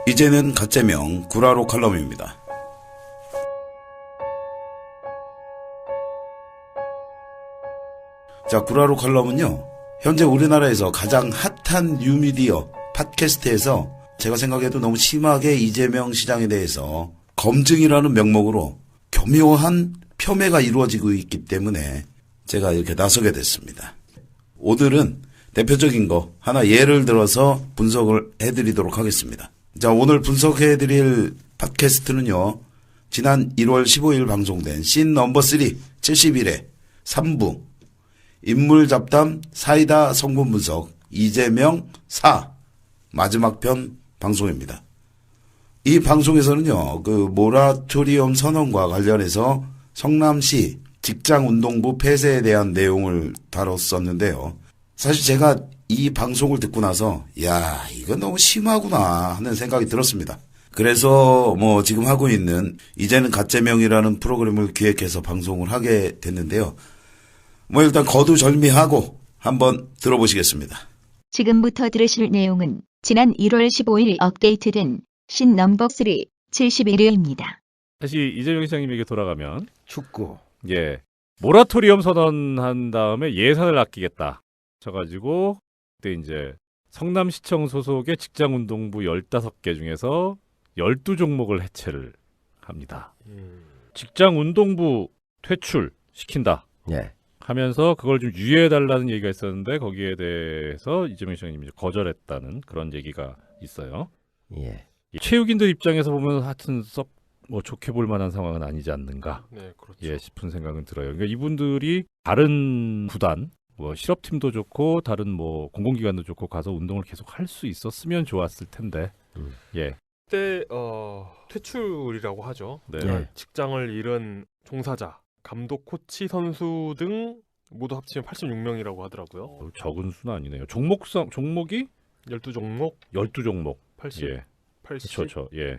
이제는 가짜명 구라로 칼럼입니다. 자, 구라로 칼럼은요, 현재 우리나라에서 가장 핫한 뉴미디어 팟캐스트에서 제가 생각해도 너무 심하게 이재명 시장에 대해서 검증이라는 명목으로 교묘한 폄훼가 이루어지고 있기 때문에 제가 이렇게 나서게 됐습니다. 오늘은 대표적인 거 하나 예를 들어서 분석을 해드리도록 하겠습니다. 자, 오늘 분석해드릴 팟캐스트는요, 지난 1월 15일 방송된 씬 넘버 3 71회 3부 인물 잡담 사이다 성분 분석 이재명 4 마지막 편 방송입니다. 이 방송에서는요, 그 모라토리엄 선언과 관련해서 성남시 직장운동부 폐쇄에 대한 내용을 다뤘었는데요. 사실 제가 이 방송을 듣고 나서 야, 이거 너무 심하구나 하는 생각이 들었습니다. 그래서 지금 하고 있는 이제는 가짜명이라는 프로그램을 기획해서 방송을 하게 됐는데요. 일단 거두절미하고 한번 들어보시겠습니다. 지금부터 들으실 내용은 지난 1월 15일 업데이트된 씬 넘버 3 71회입니다. 다시 이재명 시장님에게 돌아가면 축구. 예, 모라토리엄 선언한 다음에 예산을 아끼겠다 쳐가지고 그때 이제 성남시청 소속의 직장운동부 15개 중에서 12종목을 해체를 합니다. 직장운동부 퇴출 시킨다. 예. 하면서 그걸 좀 유예해달라는 얘기가 있었는데 거기에 대해서 이재명 시장님이 거절했다는 그런 얘기가 있어요. 예. 체육인들 입장에서 보면 하여튼 썩 좋게 볼 만한 상황은 아니지 않는가. 네, 그렇죠. 예, 싶은 생각은 들어요. 그러니까 이분들이 다른 구단, 실업팀도 좋고 다른 공공기관도 좋고 가서 운동을 계속 할 수 있었으면 좋았을 텐데. 예. 그때 퇴출이라고 하죠. 네. 네. 직장을 잃은 종사자, 감독, 코치, 선수 등 모두 합치면 86명이라고 하더라고요. 적은 수는 아니네요. 종목이 12종목, 12종목. 80, 예. 86명. 예.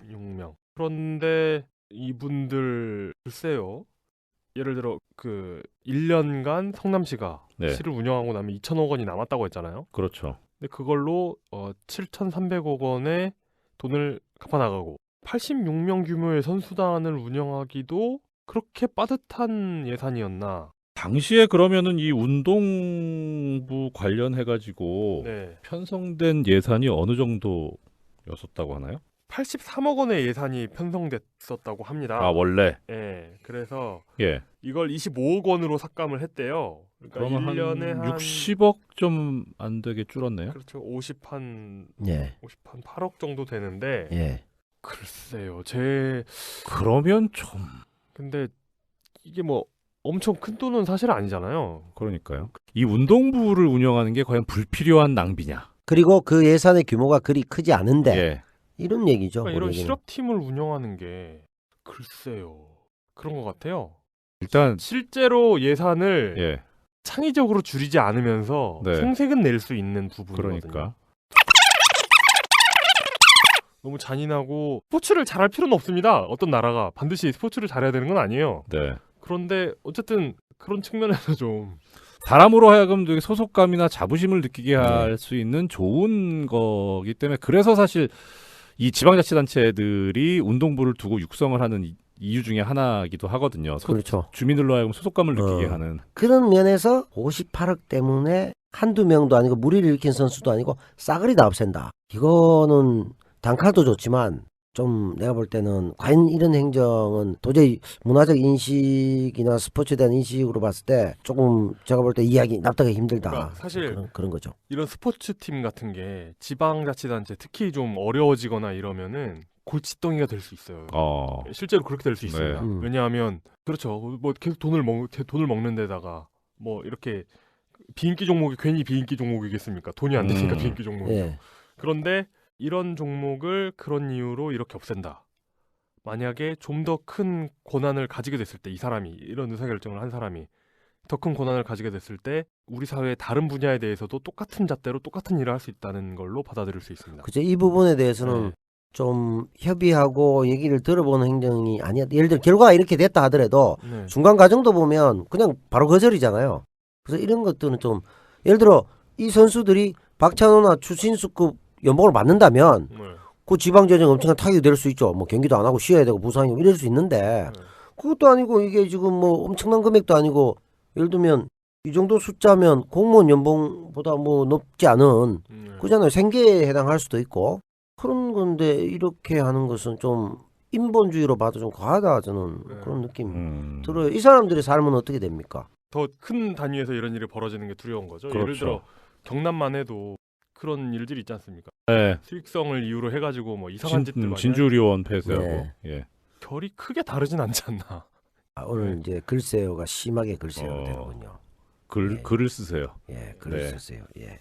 그런데 이분들 글쎄요. 예를 들어 그 1년간 성남시가 네. 시를 운영하고 나면 2천억 원이 남았다고 했잖아요. 그렇죠. 근데 그걸로 7,300억 원의 돈을 갚아나가고 86명 규모의 선수단을 운영하기도 그렇게 빠듯한 예산이었나? 당시에 그러면은 이 운동부 관련해가지고 네. 편성된 예산이 어느 정도였었다고 하나요? 83억 원의 예산이 편성됐었다고 합니다. 아, 원래? 예. 그래서 예. 이걸 25억 원으로 삭감을 했대요. 그러니까 그러면 1년에 한 60억 좀 안 되게 줄었네요. 그렇죠. 50한 예. 8억 정도 되는데 예. 글쎄요. 그러면 좀 근데 이게 엄청 큰 돈은 사실 아니잖아요. 그러니까요. 이 운동부를 운영하는 게 과연 불필요한 낭비냐? 그리고 그 예산의 규모가 그리 크지 않은데 예. 이런 얘기죠. 그러니까 이런 우리 얘기는. 실업팀을 운영하는 게 글쎄요. 그런 것 같아요. 일단 실제로 예산을 예. 창의적으로 줄이지 않으면서 네. 생색은 낼 수 있는 부분이거든요. 그러니까 너무 잔인하고 스포츠를 잘할 필요는 없습니다. 어떤 나라가 반드시 스포츠를 잘해야 되는 건 아니에요. 네. 그런데 어쨌든 그런 측면에서 좀 사람으로 하여금 되게 소속감이나 자부심을 느끼게 할 수 있는 좋은 거기 때문에 그래서 사실 이 지방자치단체들이 운동부를 두고 육성을 하는 이유 중에 하나이기도 하거든요. 그렇죠. 주민들로 하여금 소속감을 느끼게 하는. 그런 면에서 58억 때문에 한두 명도 아니고 무리를 일으킨 선수도 아니고 싸그리 다 없앤다. 이거는 단칼도 좋지만 좀 내가 볼 때는 과연 이런 행정은 도저히 문화적 인식이나 스포츠에 대한 인식으로 봤을 때 조금 제가 볼 때 이해하기 납득하기 힘들다. 그러니까 사실 그런 거죠. 이런 스포츠팀 같은 게 지방자치단체 특히 좀 어려워지거나 이러면은 골칫덩이가 될 수 있어요. 실제로 그렇게 될 수 있습니다. 네. 왜냐하면 그렇죠. 계속 돈을 먹는 데다가 이렇게 비인기 종목이 괜히 비인기 종목이겠습니까? 돈이 안 되니까 비인기 종목이. 예. 그런데 이런 종목을 그런 이유로 이렇게 없앤다. 만약에 좀 더 큰 권한을 가지게 됐을 때 이 사람이 이런 의사결정을 한 사람이 더 큰 권한을 가지게 됐을 때 우리 사회의 다른 분야에 대해서도 똑같은 잣대로 똑같은 일을 할 수 있다는 걸로 받아들일 수 있습니다. 그죠. 이 부분에 대해서는 좀 협의하고 얘기를 들어보는 행정이 아니야. 예를 들어 결과가 이렇게 됐다 하더라도 중간 과정도 보면 그냥 바로 거절이잖아요. 그래서 이런 것들은 좀 예를 들어 이 선수들이 박찬호나 추신수급 연봉을 받는다면 그 지방재정 엄청난 타격이 될 수 있죠. 뭐 경기도 안 하고 쉬어야 되고 부상이고 이럴 수 있는데 그것도 아니고 이게 지금 뭐 엄청난 금액도 아니고 예를 들면 이 정도 숫자면 공무원 연봉보다 뭐 높지 않은 그잖아요. 생계에 해당할 수도 있고 그런 건데 이렇게 하는 것은 좀 인본주의로 봐도 좀 과하다 저는 그런 느낌 들어요. 이 사람들의 삶은 어떻게 됩니까? 더 큰 단위에서 이런 일이 벌어지는 게 두려운 거죠. 그렇죠. 예를 들어 경남만 해도 그런 일들이 있지 않습니까? 네. 수익성을 이유로 해가지고 뭐 이상한 짓들 많이 진주리원 폐쇄하고. 네. 예. 결이 크게 다르진 않지 않나. 오늘 이제 글쎄요가 심하게 글쎄요가 어. 되는군요. 글을 쓰세요. 예, 글을 네. 쓰세요. 예.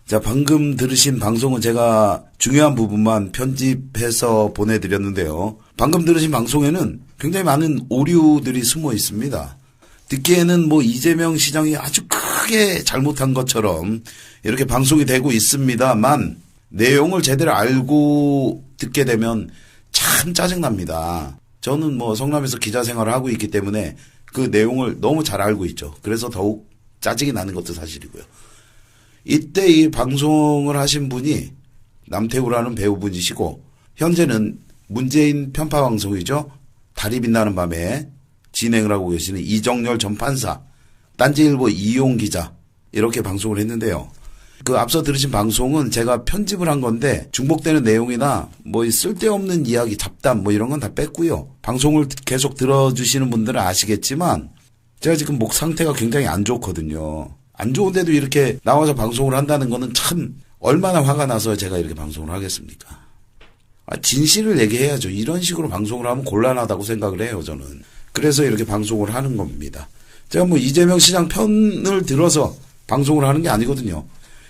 자, 방금 들으신 방송은 제가 중요한 부분만 편집해서 보내드렸는데요. 방금 들으신 방송에는 굉장히 많은 오류들이 숨어 있습니다. 듣기에는 뭐 이재명 시장이 아주 크게 잘못한 것처럼 이렇게 방송이 되고 있습니다만 내용을 제대로 알고 듣게 되면 참 짜증납니다. 저는 뭐 성남에서 기자 생활을 하고 있기 때문에 그 내용을 너무 잘 알고 있죠. 그래서 더욱 짜증이 나는 것도 사실이고요. 이때 이 방송을 하신 분이 남태우라는 배우분이시고 현재는 문재인 편파 방송이죠. 달이 빛나는 밤에 진행을 하고 계시는 이정열 전 판사, 딴지일보 이용 기자 이렇게 방송을 했는데요. 그 앞서 들으신 방송은 제가 편집을 한 건데 중복되는 내용이나 뭐 쓸데없는 이야기, 잡담 뭐 이런 건 다 뺐고요. 방송을 계속 들어주시는 분들은 아시겠지만 제가 지금 목 상태가 굉장히 안 좋거든요. 안 좋은데도 이렇게 나와서 방송을 한다는 거는 참 얼마나 화가 나서 제가 이렇게 방송을 하겠습니까? 진실을 얘기해야죠. 이런 식으로 방송을 하면 곤란하다고 생각을 해요, 저는. 그래서 이렇게 방송을 하는 겁니다. 제가 뭐 이재명 시장 편을 들어서 방송을 하는 게 아니거든요.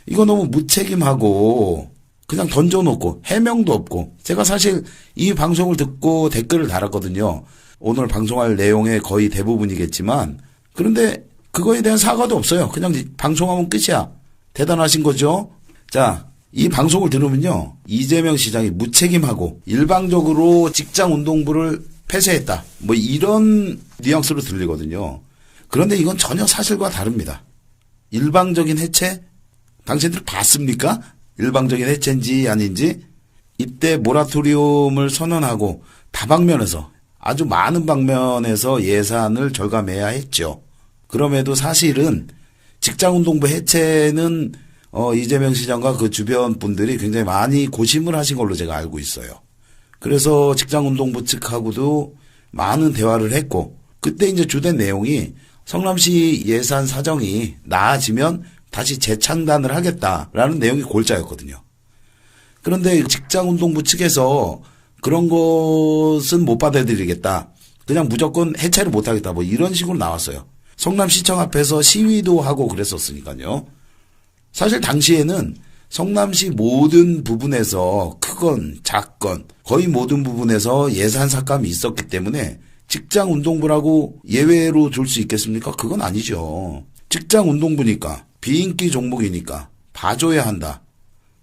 이거 너무 무책임하고 그냥 던져놓고 해명도 없고 제가 사실 이 방송을 듣고 댓글을 달았거든요. 오늘 방송할 내용의 거의 대부분이겠지만 그런데 그거에 대한 사과도 없어요. 그냥 방송하면 끝이야. 대단하신 거죠. 자, 이 방송을 들으면요. 이재명 시장이 무책임하고 일방적으로 직장운동부를 폐쇄했다. 뭐 이런 뉘앙스로 들리거든요. 그런데 이건 전혀 사실과 다릅니다. 일방적인 해체? 당신들 봤습니까? 일방적인 해체인지 아닌지? 이때 모라토리움을 선언하고 다방면에서 아주 많은 방면에서 예산을 절감해야 했죠. 그럼에도 사실은 직장운동부 해체는 이재명 시장과 그 주변 분들이 굉장히 많이 고심을 하신 걸로 제가 알고 있어요. 그래서 직장운동부 측하고도 많은 대화를 했고 그때 이제 주된 내용이 성남시 예산 사정이 나아지면 다시 재창단을 하겠다라는 내용이 골자였거든요. 그런데 직장운동부 측에서 그런 것은 못 받아들이겠다. 그냥 무조건 해체를 못 하겠다. 뭐 이런 식으로 나왔어요. 성남시청 앞에서 시위도 하고 그랬었으니까요. 사실 당시에는 성남시 모든 부분에서 크건 작건 거의 모든 부분에서 예산 삭감이 있었기 때문에 직장운동부라고 예외로 둘 수 있겠습니까? 그건 아니죠. 직장운동부니까 비인기 종목이니까 봐줘야 한다.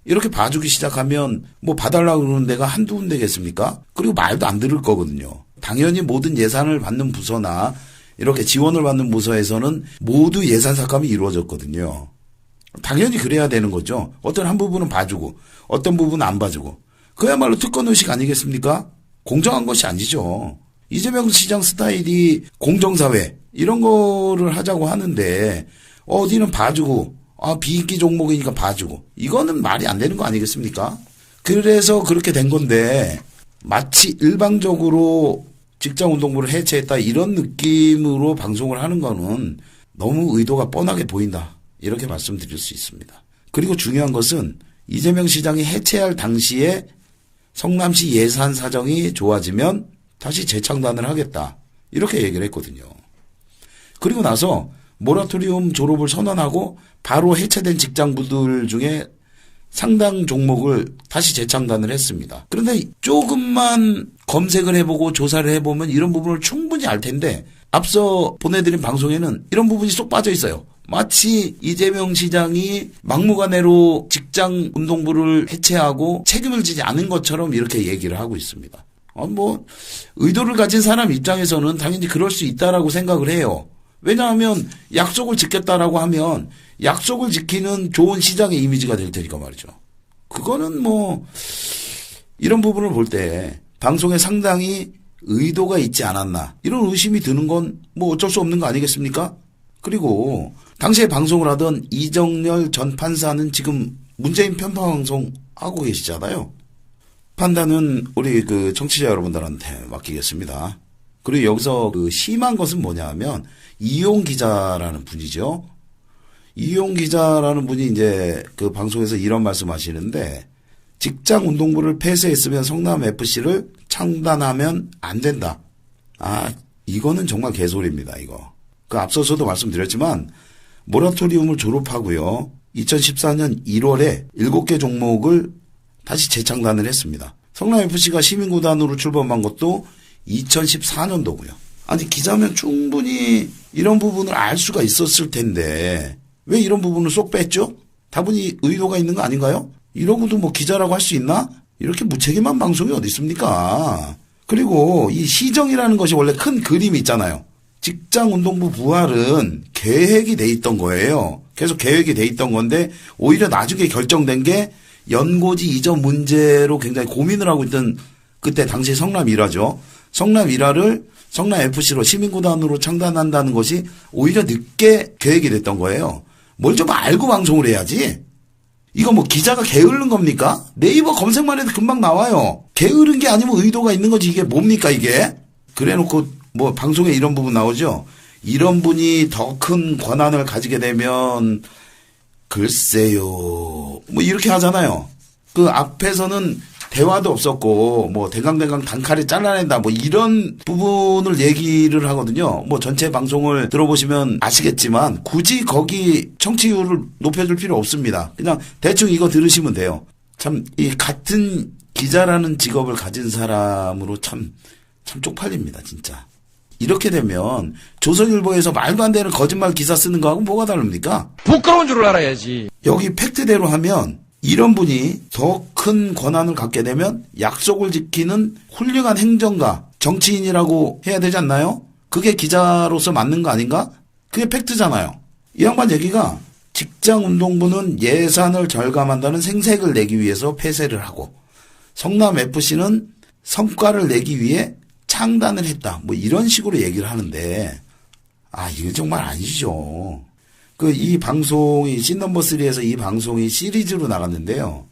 이렇게 봐주기 시작하면 뭐 봐달라고 그러는 데가 한두 군데겠습니까? 그리고 말도 안 들을 거거든요. 당연히 모든 예산을 받는 부서나 이렇게 지원을 받는 부서에서는 모두 예산 삭감이 이루어졌거든요. 당연히 그래야 되는 거죠. 어떤 한 부분은 봐주고 어떤 부분은 안 봐주고. 그야말로 특권의식 아니겠습니까? 공정한 것이 아니죠. 이재명 시장 스타일이 공정사회 이런 거를 하자고 하는데 어디는 봐주고 비인기 종목이니까 봐주고 이거는 말이 안 되는 거 아니겠습니까? 그래서 그렇게 된 건데 마치 일방적으로 직장운동부를 해체했다 이런 느낌으로 방송을 하는 거는 너무 의도가 뻔하게 보인다. 이렇게 말씀드릴 수 있습니다. 그리고 중요한 것은 이재명 시장이 해체할 당시에 성남시 예산 사정이 좋아지면 다시 재창단을 하겠다. 이렇게 얘기를 했거든요. 그리고 나서 모라토리움 졸업을 선언하고 바로 해체된 직장부들 중에 상당 종목을 다시 재창단을 했습니다. 그런데 조금만 검색을 해보고 조사를 해보면 이런 부분을 충분히 알 텐데 앞서 보내드린 방송에는 이런 부분이 쏙 빠져 있어요. 마치 이재명 시장이 막무가내로 직장운동부를 해체하고 책임을 지지 않은 것처럼 이렇게 얘기를 하고 있습니다. 의도를 가진 사람 입장에서는 당연히 그럴 수 있다라고 생각을 해요. 왜냐하면 약속을 지켰다라고 하면 약속을 지키는 좋은 시장의 이미지가 될 테니까 말이죠. 그거는 이런 부분을 볼 때 방송에 상당히 의도가 있지 않았나 이런 의심이 드는 건 뭐 어쩔 수 없는 거 아니겠습니까? 그리고 당시에 방송을 하던 이정열 전 판사는 지금 문재인 편파 방송 하고 계시잖아요. 판단은 우리 그 청취자 여러분들한테 맡기겠습니다. 그리고 여기서 그 심한 것은 뭐냐 하면 이용 기자라는 분이죠. 이용 기자라는 분이 이제 그 방송에서 이런 말씀 하시는데 직장 운동부를 폐쇄했으면 성남 FC를 창단하면 안 된다. 아, 이거는 정말 개소리입니다, 이거. 그 앞서서도 말씀드렸지만 모라토리움을 졸업하고요. 2014년 1월에 7개 종목을 다시 재창단을 했습니다. 성남FC가 시민구단으로 출범한 것도 2014년도고요. 아니 기자면 충분히 이런 부분을 알 수가 있었을 텐데 왜 이런 부분을 쏙 뺐죠? 다분히 의도가 있는 거 아닌가요? 이러고도 뭐 기자라고 할 수 있나? 이렇게 무책임한 방송이 어디 있습니까? 그리고 이 시정이라는 것이 원래 큰 그림이 있잖아요. 직장운동부 부활은 계획이 돼 있던 거예요. 계속 계획이 돼 있던 건데 오히려 나중에 결정된 게 연고지 이전 문제로 굉장히 고민을 하고 있던 그때 당시 성남 일화죠. 성남 일화를 성남 FC로 시민구단으로 창단한다는 것이 오히려 늦게 계획이 됐던 거예요. 뭘 좀 알고 방송을 해야지. 이거 뭐 기자가 게으른 겁니까? 네이버 검색만 해도 금방 나와요. 게으른 게 아니면 의도가 있는 거지 이게 뭡니까 이게? 그래놓고 뭐 방송에 이런 부분 나오죠. 이런 분이 더 큰 권한을 가지게 되면 글쎄요 뭐 이렇게 하잖아요. 그 앞에서는 대화도 없었고 뭐 댕강댕강 단칼에 잘라낸다 뭐 이런 부분을 얘기를 하거든요. 뭐 전체 방송을 들어보시면 아시겠지만 굳이 거기 청취율을 높여줄 필요 없습니다. 그냥 대충 이거 들으시면 돼요. 참 이 같은 기자라는 직업을 가진 사람으로 참 쪽팔립니다 진짜. 이렇게 되면 조선일보에서 말도 안 되는 거짓말 기사 쓰는 거하고 뭐가 다릅니까? 부끄러운 줄 알아야지. 여기 팩트대로 하면 이런 분이 더 큰 권한을 갖게 되면 약속을 지키는 훌륭한 행정가, 정치인이라고 해야 되지 않나요? 그게 기자로서 맞는 거 아닌가? 그게 팩트잖아요. 이 양반 얘기가 직장운동부는 예산을 절감한다는 생색을 내기 위해서 폐쇄를 하고 성남FC는 성과를 내기 위해 창단을 했다. 뭐 이런 식으로 얘기를 하는데 아 이거 정말 아니죠. 이 방송이 씬넘버3에서 이 방송이 시리즈로 나갔는데요.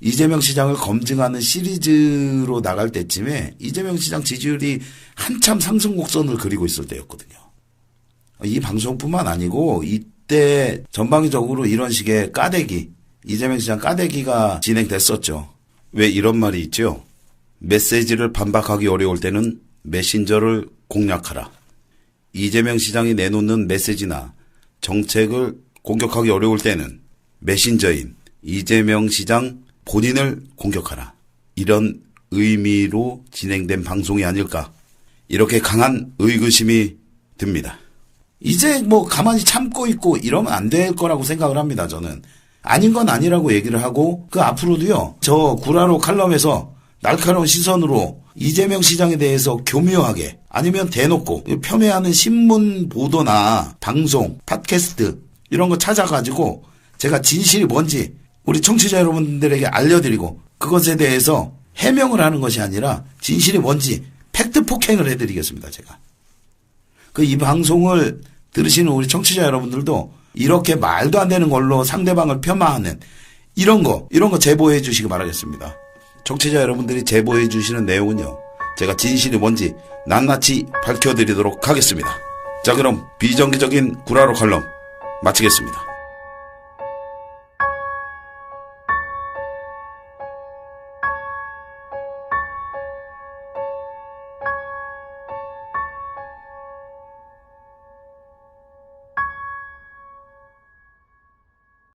이재명 시장을 검증하는 시리즈로 나갈 때쯤에 이재명 시장 지지율이 한참 상승 곡선을 그리고 있을 때였거든요. 이 방송뿐만 아니고 이때 전방위적으로 이런 식의 까대기, 이재명 시장 까대기가 진행됐었죠. 왜 이런 말이 있죠? 메시지를 반박하기 어려울 때는 메신저를 공략하라. 이재명 시장이 내놓는 메시지나 정책을 공격하기 어려울 때는 메신저인 이재명 시장 본인을 공격하라. 이런 의미로 진행된 방송이 아닐까. 이렇게 강한 의구심이 듭니다. 이제 뭐 가만히 참고 있고 이러면 안 될 거라고 생각을 합니다. 저는. 아닌 건 아니라고 얘기를 하고 그 앞으로도요. 저 구라로 칼럼에서 날카로운 시선으로 이재명 시장에 대해서 교묘하게 아니면 대놓고 폄훼하는 신문 보도나 방송, 팟캐스트 이런 거 찾아가지고 제가 진실이 뭔지 우리 청취자 여러분들에게 알려드리고 그것에 대해서 해명을 하는 것이 아니라 진실이 뭔지 팩트 폭행을 해드리겠습니다. 제가. 이 방송을 들으시는 우리 청취자 여러분들도 이렇게 말도 안 되는 걸로 상대방을 폄하하는 이런 거 제보해 주시기 바라겠습니다. 청취자 여러분들이 제보해 주시는 내용은요. 제가 진실이 뭔지 낱낱이 밝혀드리도록 하겠습니다. 자 그럼 비정기적인 구라로 칼럼 마치겠습니다.